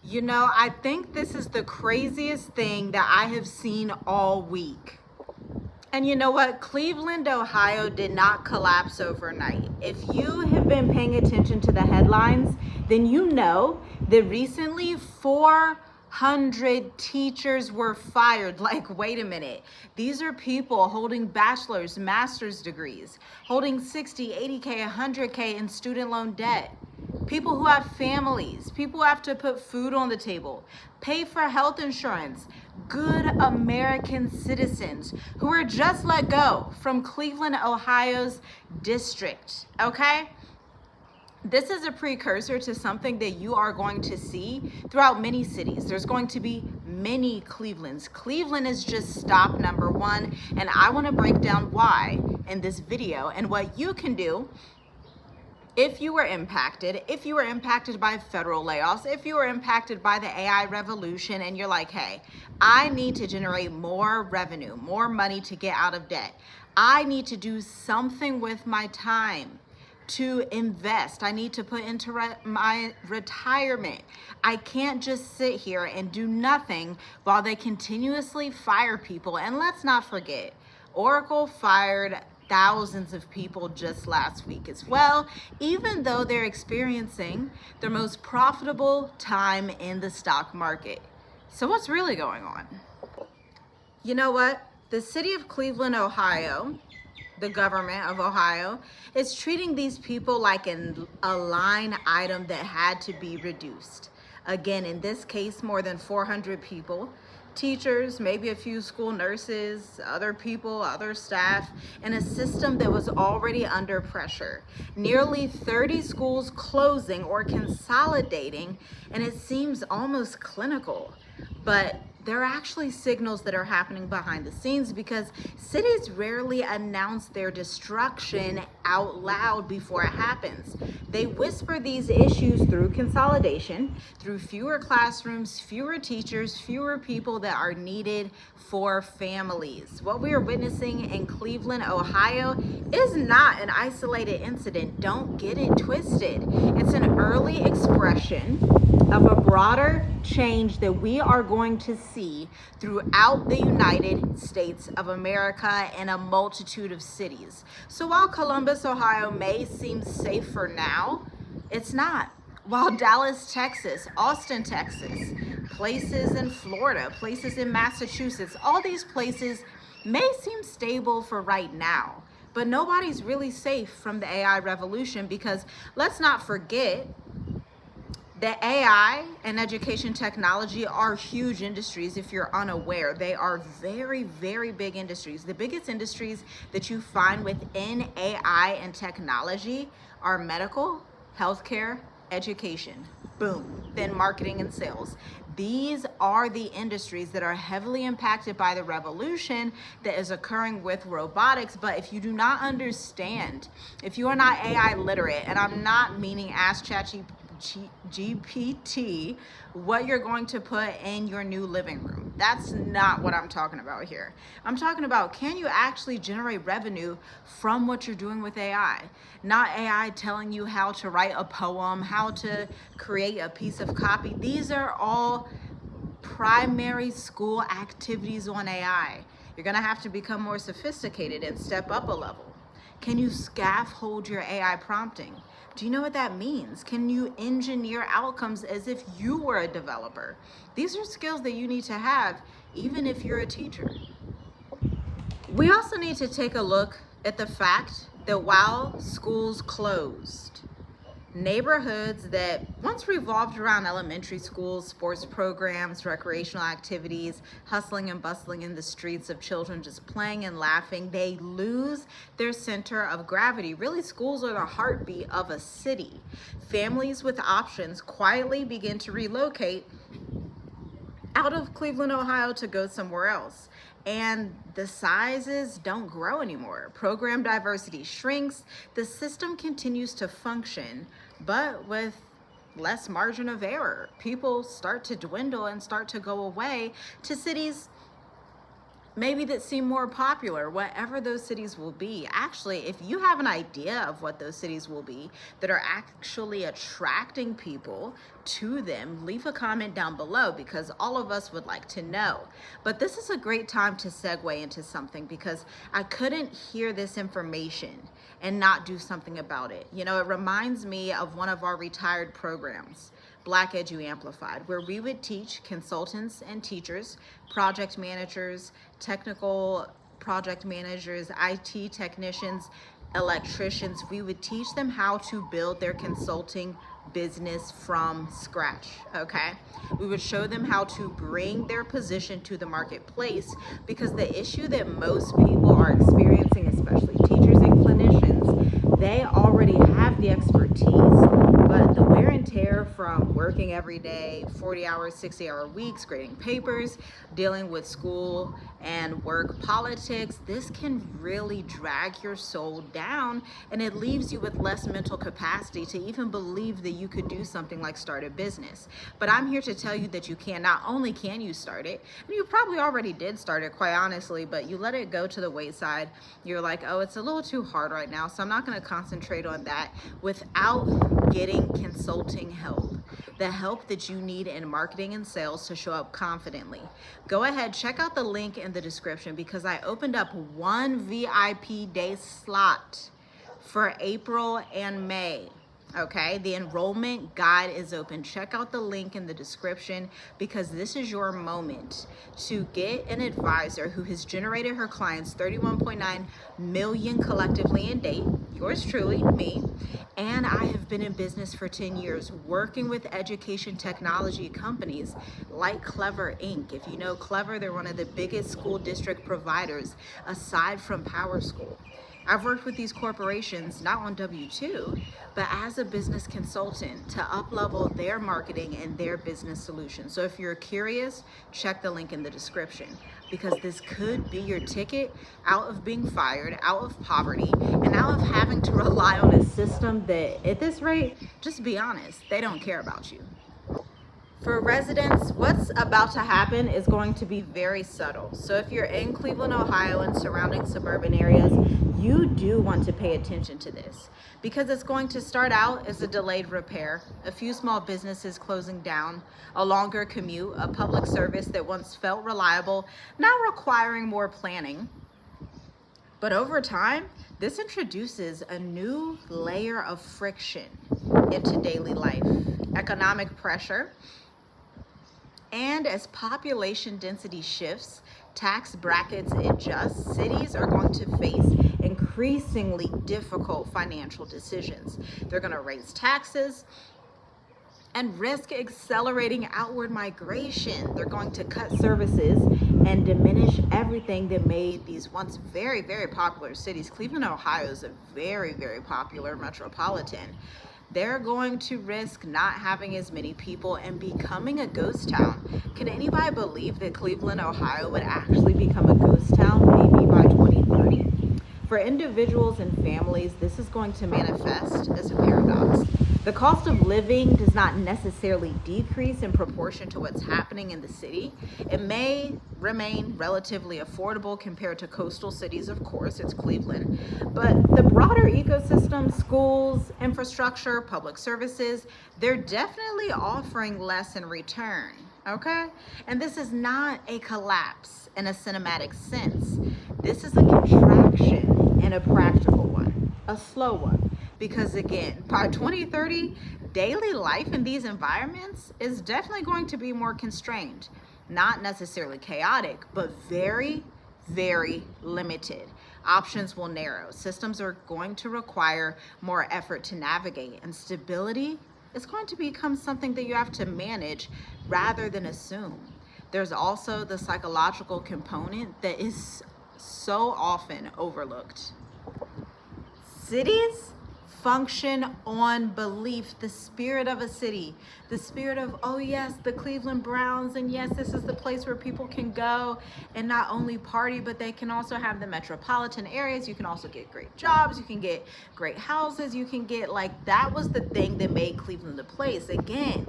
You know, I think this is the craziest thing that I have seen all week. And you know what? Cleveland, Ohio did not collapse overnight. If you have been paying attention to the headlines, then you know that recently 400 teachers were fired. Like, wait a minute. These are people holding bachelor's, master's degrees, holding 60, 80K, 100K in student loan debt. People who have families, people who have to put food on the table, pay for health insurance, good American citizens who were just let go from Cleveland, Ohio's district, okay? This is a precursor to something that you are going to see throughout many cities. There's going to be many Clevelands. Cleveland is just stop number one, and I want to break down why in this video and what you can do if you were impacted by federal layoffs, if you were impacted by the AI revolution, and you're like, hey, I need to generate more revenue, more money to get out of debt. I need to do something with my time to invest. I need to put into my retirement. I can't just sit here and do nothing while they continuously fire people. And let's not forget, Oracle fired thousands of people just last week as well, even though they're experiencing their most profitable time in the stock market. So what's really going on? You know what? The city of Cleveland, Ohio, the government of Ohio, is treating these people like a line item that had to be reduced. Again, in this case, more than 400 people, teachers, maybe a few school nurses, other people, other staff, in a system that was already under pressure. Nearly 30 schools closing or consolidating, and it seems almost clinical. But there are actually signals that are happening behind the scenes, because cities rarely announce their destruction out loud before it happens. They whisper these issues through consolidation, through fewer classrooms, fewer teachers, fewer people that are needed for families. What we are witnessing in Cleveland, Ohio is not an isolated incident. Don't get it twisted. It's an early expression of a broader change that we are going to see throughout the United States of America in a multitude of cities. So while Columbus, Ohio may seem safe for now, it's not. While Dallas, Texas, Austin, Texas, places in Florida, places in Massachusetts, all these places may seem stable for right now, but nobody's really safe from the AI revolution, because let's not forget that AI and education technology are huge industries. If you're unaware, they are very, very big industries. The biggest industries that you find within AI and technology are medical, healthcare, education, boom, then marketing and sales. These are the industries that are heavily impacted by the revolution that is occurring with robotics. But if you do not understand, if you are not AI literate, and I'm not meaning ask ChatGPT what you're going to put in your new living room. That's not what I'm talking about here. I'm talking about, can you actually generate revenue from what you're doing with AI? Not AI telling you how to write a poem, how to create a piece of copy. These are all primary school activities on AI. You're going to have to become more sophisticated and step up a level. Can you scaffold your AI prompting? Do you know what that means? Can you engineer outcomes as if you were a developer? These are skills that you need to have even if you're a teacher. We also need to take a look at the fact that while schools closed, neighborhoods that once revolved around elementary schools, sports programs, recreational activities, hustling and bustling in the streets of children just playing and laughing, they lose their center of gravity. Really, schools are the heartbeat of a city. Families with options quietly begin to relocate out of Cleveland, Ohio to go somewhere else. And the sizes don't grow anymore. Program diversity shrinks. The system continues to function, but with less margin of error. People start to dwindle and start to go away to cities maybe that seem more popular, whatever those cities will be. Actually, if you have an idea of what those cities will be that are actually attracting people to them, leave a comment down below, because all of us would like to know. But this is a great time to segue into something, because I couldn't hear this information and not do something about it. You know, it reminds me of one of our retired programs, Black Edu Amplified, where we would teach consultants and teachers, project managers, technical project managers, IT technicians, electricians. We would teach them how to build their consulting business from scratch, okay? We would show them how to bring their position to the marketplace, because the issue that most people are experiencing, especially teachers and clinicians, they already have the expertise, but the wear and tear from working every day, 40-hour, 60-hour weeks, grading papers, dealing with school and work politics, this can really drag your soul down, and it leaves you with less mental capacity to even believe that you could do something like start a business. But I'm here to tell you that you can. Not only can you start it, and you probably already did start it, quite honestly, but you let it go to the wayside. You're like, oh, it's a little too hard right now, so I'm not going to concentrate on that, without getting consulting help, the help that you need in marketing and sales to show up confidently. Go ahead, check out the link in the description, because I opened up one VIP day slot for April and May. Okay, the enrollment guide is open. Check out the link in the description, because this is your moment to get an advisor who has generated her clients 31.9 million collectively in date. Yours truly, me. And I have been in business for 10 years working with education technology companies like Clever Inc. If you know Clever, they're one of the biggest school district providers aside from Power School. I've worked with these corporations not on W-2, but as a business consultant to up-level their marketing and their business solutions. So if you're curious, check the link in the description, because this could be your ticket out of being fired, out of poverty, and out of having to rely on a system that, at this rate, just be honest, they don't care about you. For residents, what's about to happen is going to be very subtle. So if you're in Cleveland, Ohio and surrounding suburban areas, you do want to pay attention to this, because it's going to start out as a delayed repair, a few small businesses closing down, a longer commute, a public service that once felt reliable, now requiring more planning. But over time, this introduces a new layer of friction into daily life, economic pressure. And as population density shifts, tax brackets adjust, cities are going to face increasingly difficult financial decisions. They're going to raise taxes and risk accelerating outward migration. They're going to cut services and diminish everything that made these once very, very popular cities. Cleveland, Ohio is a very, very popular metropolitan. They're going to risk not having as many people and becoming a ghost town. Can anybody believe that Cleveland, Ohio would actually become a ghost town maybe by 2030? For individuals and families, this is going to manifest as a paradox. The cost of living does not necessarily decrease in proportion to what's happening in the city. It may remain relatively affordable compared to coastal cities, of course, it's Cleveland. But the broader ecosystem, schools, infrastructure, public services, they're definitely offering less in return, okay? And this is not a collapse in a cinematic sense. This is a contraction and a practical one, a slow one. Because again, by 2030, daily life in these environments is definitely going to be more constrained. Not necessarily chaotic, but very, very limited. Options will narrow. Systems are going to require more effort to navigate, and stability is going to become something that you have to manage rather than assume. There's also the psychological component that is so often overlooked. Cities function on belief, the spirit of a city, the spirit of, oh yes, the Cleveland Browns, and yes, this is the place where people can go and not only party, but they can also have the metropolitan areas. You can also get great jobs, you can get great houses, you can get, like, that was the thing that made Cleveland the place. Again,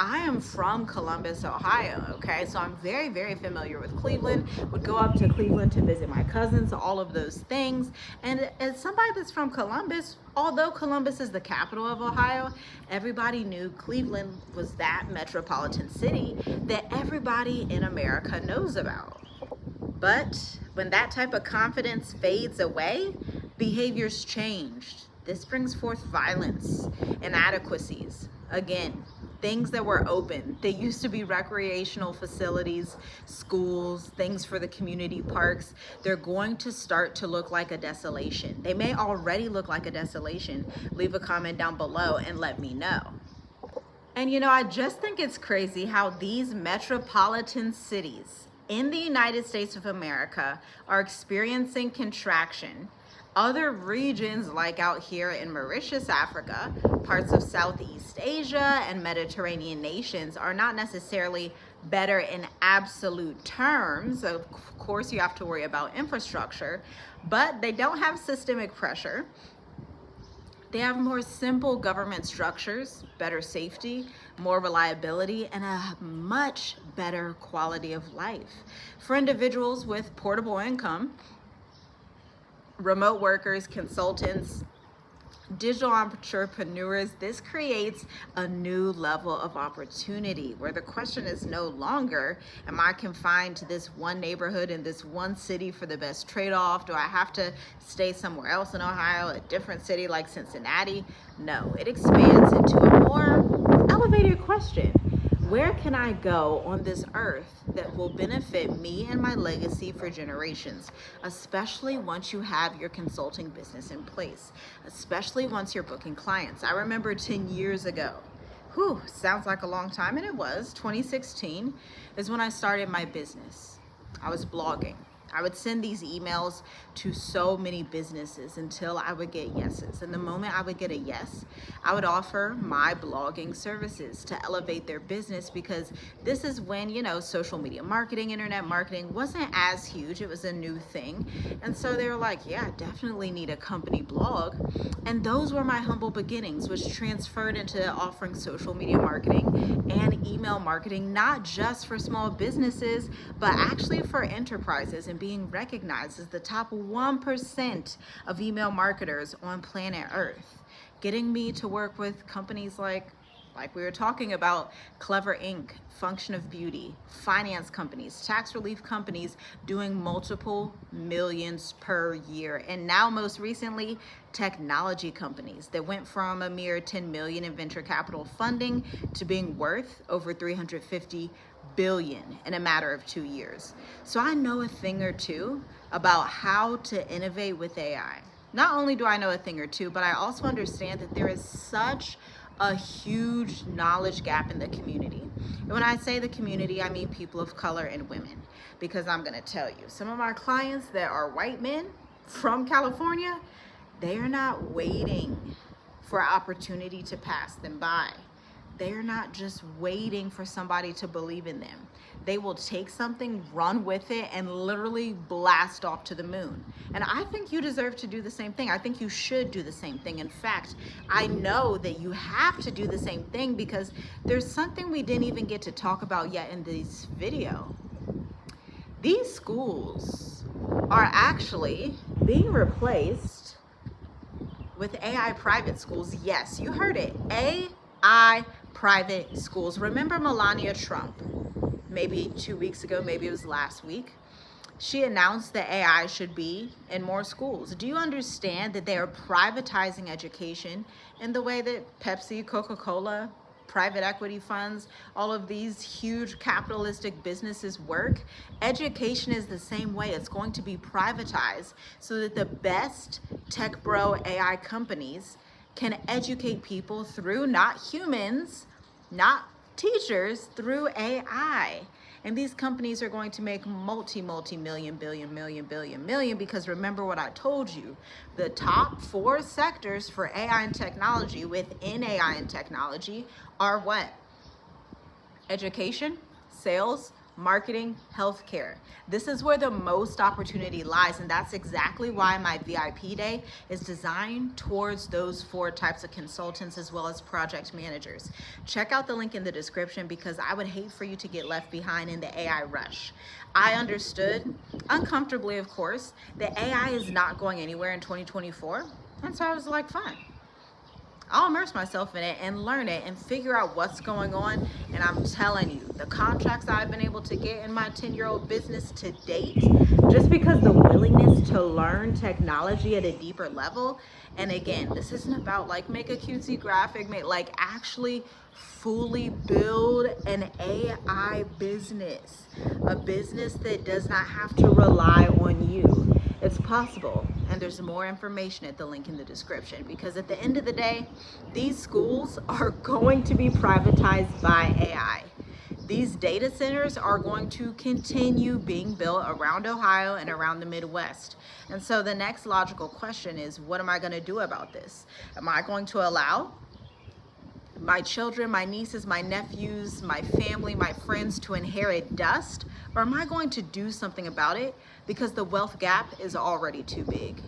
I am from Columbus, Ohio, okay? So I'm very, very familiar with Cleveland. Would go up to Cleveland to visit my cousins, all of those things. And as somebody that's from Columbus, although Columbus is the capital of Ohio, everybody knew Cleveland was that metropolitan city that everybody in America knows about. But when that type of confidence fades away, behaviors changed. This brings forth violence, inadequacies. Again, things that were open. They used to be recreational facilities, schools, things for the community parks. They're going to start to look like a desolation. They may already look like a desolation. Leave a comment down below and let me know. And I just think it's crazy how these metropolitan cities in the United States of America are experiencing contraction. Other regions, like out here in Mauritius, Africa, parts of Southeast Asia and Mediterranean nations, are not necessarily better in absolute terms. Of course, you have to worry about infrastructure, but they don't have systemic pressure. They have more simple government structures, better safety, more reliability, and a much better quality of life. For individuals with portable income, remote workers, consultants, digital entrepreneurs, this creates a new level of opportunity where the question is no longer, am I confined to this one neighborhood in this one city for the best trade-off? Do I have to stay somewhere else in Ohio, a different city like Cincinnati? No, it expands into a more elevated question. Where can I go on this earth that will benefit me and my legacy for generations, especially once you have your consulting business in place, especially once you're booking clients? I remember 10 years ago, sounds like a long time, and it was, 2016 is when I started my business. I was blogging. I would send these emails to so many businesses until I would get yeses. And the moment I would get a yes, I would offer my blogging services to elevate their business, because this is when, social media marketing, internet marketing wasn't as huge. It was a new thing. And so they were like, yeah, definitely need a company blog. And those were my humble beginnings, which transferred into offering social media marketing and email marketing, not just for small businesses, but actually for enterprises, and being recognized as the top 1% of email marketers on planet Earth, getting me to work with companies like we were talking about, Clever Inc., Function of Beauty, finance companies, tax relief companies doing multiple millions per year. And now most recently, technology companies that went from a mere 10 million in venture capital funding to being worth over 350 billion in a matter of 2 years. So I know a thing or two about how to innovate with AI. Not only do I know a thing or two, but I also understand that there is such a huge knowledge gap in the community. And when I say the community, I mean people of color and women, because I'm going to tell you, some of my clients that are white men from California, they are not waiting for opportunity to pass them by. They're not just waiting for somebody to believe in them. They will take something, run with it, and literally blast off to the moon. And I think you deserve to do the same thing. I think you should do the same thing. In fact, I know that you have to do the same thing, because there's something we didn't even get to talk about yet in this video. These schools are actually being replaced with AI private schools. Yes, you heard it. AI private schools. Remember Melania Trump, maybe 2 weeks ago, maybe it was last week, she announced that AI should be in more schools. Do you understand that they are privatizing education in the way that Pepsi, Coca-Cola, private equity funds, all of these huge capitalistic businesses work? Education is the same way. It's going to be privatized so that the best tech bro AI companies can educate people through, not humans, not teachers, through AI. And these companies are going to make multi-million, billion, because remember what I told you, the top 4 sectors for AI and technology within AI and technology are what? Education, sales, marketing, healthcare. This is where the most opportunity lies, and that's exactly why my VIP day is designed towards those 4 types of consultants as well as project managers. Check out the link in the description because I would hate for you to get left behind in the AI rush. I understood, uncomfortably of course, that AI is not going anywhere in 2024, and so I was like, fine. I'll immerse myself in it and learn it and figure out what's going on. And I'm telling you, the contracts I've been able to get in my 10-year-old business to date, just because the willingness to learn technology at a deeper level. And again, this isn't about like make a cutesy graphic, like actually fully build an AI business, a business that does not have to rely on you. It's possible, and there's more information at the link in the description, because at the end of the day, these schools are going to be privatized by AI. These data centers are going to continue being built around Ohio and around the Midwest. And so the next logical question is, what am I going to do about this? Am I going to allow my children, my nieces, my nephews, my family, my friends to inherit dust? Or am I going to do something about it because the wealth gap is already too big?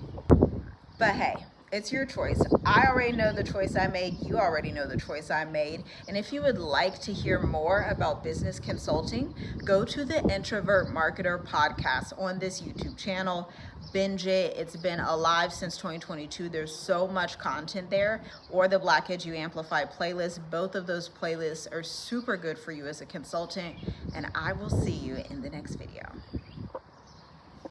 But hey, it's your choice. I already know the choice I made. You already know the choice I made. And if you would like to hear more about business consulting, go to the Introvert Marketer podcast on this YouTube channel. Binge it. It's been alive since 2022. There's so much content there. Or the Black Edu Amplified playlist. Both of those playlists are super good for you as a consultant. And I will see you in the next video.